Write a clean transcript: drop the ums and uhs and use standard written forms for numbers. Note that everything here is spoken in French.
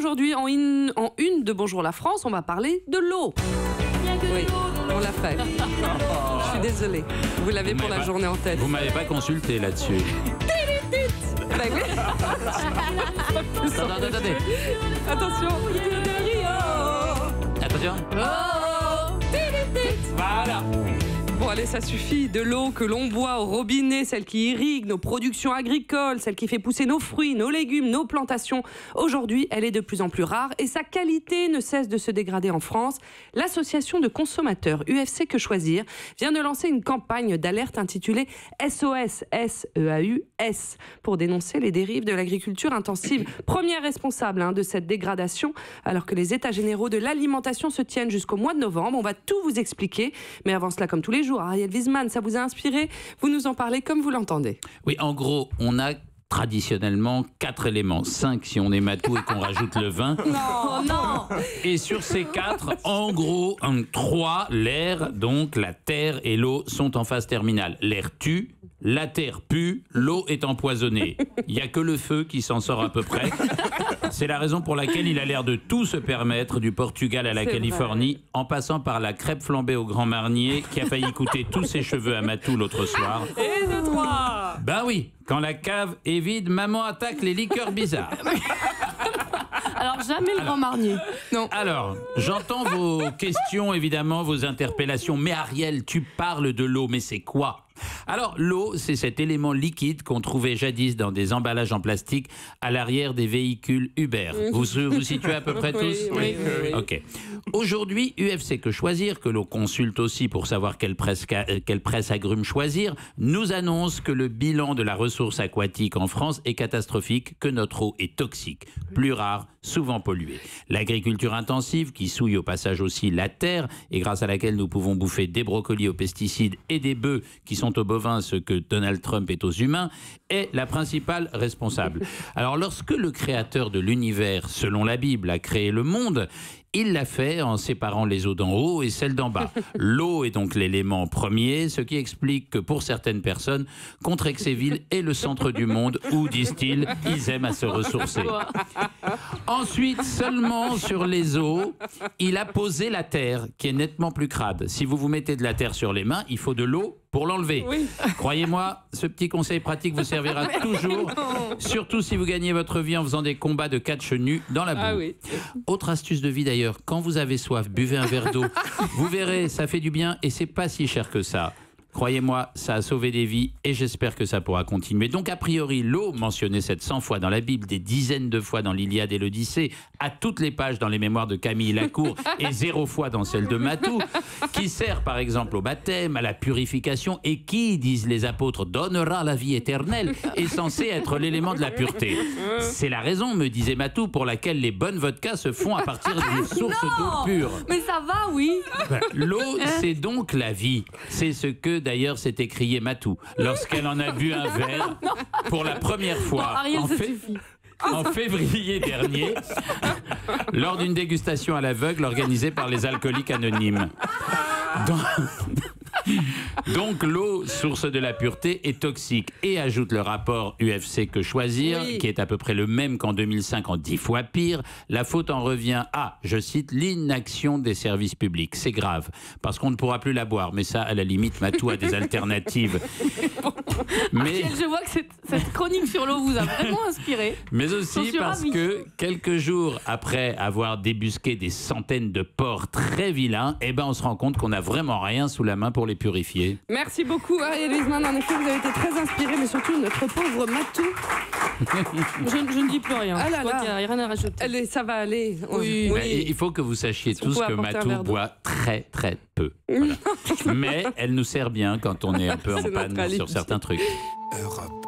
aujourd'hui, en une de Bonjour la France, on va parler de l'eau. Oui, on l'a fait. Je suis désolée. Vous l'avez pour la journée en tête. Vous m'avez pas consulté là-dessus. Bah oui. Attendez. Attention. Attention. Voilà. Bon allez, ça suffit. De l'eau que l'on boit au robinet, celle qui irrigue nos productions agricoles, celle qui fait pousser nos fruits, nos légumes, nos plantations. Aujourd'hui, elle est de plus en plus rare et sa qualité ne cesse de se dégrader en France. L'association de consommateurs UFC Que Choisir vient de lancer une campagne d'alerte intitulée SOS, S-E-A-U-S, pour dénoncer les dérives de l'agriculture intensive. Première responsable de cette dégradation, alors que les états généraux de l'alimentation se tiennent jusqu'au mois de novembre. On va tout vous expliquer, mais avant cela, comme tous les jours, Ariel Wiesmann, ça vous a inspiré? Vous nous en parlez comme vous l'entendez. Oui, en gros, on a traditionnellement 4 éléments, 5 si on est matou et qu'on rajoute le vin. Non. Et sur ces 4, en gros, 3, l'air, donc la terre et l'eau sont en phase terminale. L'air tue, la terre pue, l'eau est empoisonnée. Il n'y a que le feu qui s'en sort à peu près. C'est la raison pour laquelle il a l'air de tout se permettre, du Portugal à la Californie, en passant par la crêpe flambée au Grand Marnier, qui a failli coûter tous ses cheveux à Matou l'autre soir. Et de 3. Ben oui, quand la cave est vide, maman attaque les liqueurs bizarres. Alors, jamais le Grand Marnier. Non. Alors, j'entends vos questions, évidemment, vos interpellations. Mais Ariel, tu parles de l'eau, mais c'est quoi ? Alors, l'eau, c'est cet élément liquide qu'on trouvait jadis dans des emballages en plastique à l'arrière des véhicules Uber. Vous situez à peu près tous ? Oui. Ok. Aujourd'hui, UFC Que Choisir, que l'on consulte aussi pour savoir quelle presse agrumes choisir, nous annonce que le bilan de la ressource aquatique en France est catastrophique, que notre eau est toxique, plus rare, souvent polluée. L'agriculture intensive, qui souille au passage aussi la terre, et grâce à laquelle nous pouvons bouffer des brocolis aux pesticides et des bœufs qui sont aux bovins ce que Donald Trump est aux humains, est la principale responsable. Alors lorsque le créateur de l'univers, selon la Bible, a créé le monde, il l'a fait en séparant les eaux d'en haut et celles d'en bas. L'eau est donc l'élément premier, ce qui explique que pour certaines personnes, Contrexéville est le centre du monde où, disent-ils, ils aiment à se ressourcer. Ensuite, seulement sur les eaux, il a posé la terre, qui est nettement plus crade. Si vous vous mettez de la terre sur les mains, il faut de l'eau pour l'enlever. Oui. Croyez-moi, ce petit conseil pratique vous servira toujours, surtout si vous gagnez votre vie en faisant des combats de catch nu dans la boue. Ah oui. Autre astuce de vie d'ailleurs, quand vous avez soif, buvez un verre d'eau. Vous verrez, ça fait du bien et c'est pas si cher que ça. Croyez-moi, ça a sauvé des vies et j'espère que ça pourra continuer. Donc, a priori, l'eau, mentionnée 700 fois dans la Bible, des dizaines de fois dans l'Iliade et l'Odyssée, à toutes les pages dans les mémoires de Camille Lacour et 0 fois dans celle de Matou, qui sert par exemple au baptême, à la purification et qui, disent les apôtres, donnera la vie éternelle, est censé être l'élément de la pureté. C'est la raison, me disait Matou, pour laquelle les bonnes vodkas se font à partir d'une source d'eau pure. Mais ça va, oui. L'eau, c'est donc la vie. C'est ce que d'ailleurs s'est écrié Matou lorsqu'elle en a bu un verre pour la première fois Ariel, en février dernier lors d'une dégustation à l'aveugle organisée par les Alcooliques Anonymes. Donc l'eau, source de la pureté, est toxique et ajoute le rapport UFC Que Choisir, qui est à peu près le même qu'en 2005, en 10 fois pire. La faute en revient à, je cite, l'inaction des services publics. C'est grave, parce qu'on ne pourra plus la boire, mais ça, à la limite, Matou a des alternatives. Mais je vois que cette chronique sur l'eau vous a vraiment inspiré. Mais aussi parce que quelques jours après avoir débusqué des centaines de porcs très vilains, on se rend compte qu'on n'a vraiment rien sous la main pour les purifier. Merci beaucoup Ariel Wiesmann. En effet, vous avez été très inspiré, mais surtout notre pauvre Matou. Je ne dis plus rien. Ah là là. Il n'y a rien à rajouter. Allez, ça va aller. Oui. Il faut que vous sachiez tous que Matou boit très très peu. Voilà. Mais elle nous sert bien quand on est un peu en panne sur certains trucs. Europe.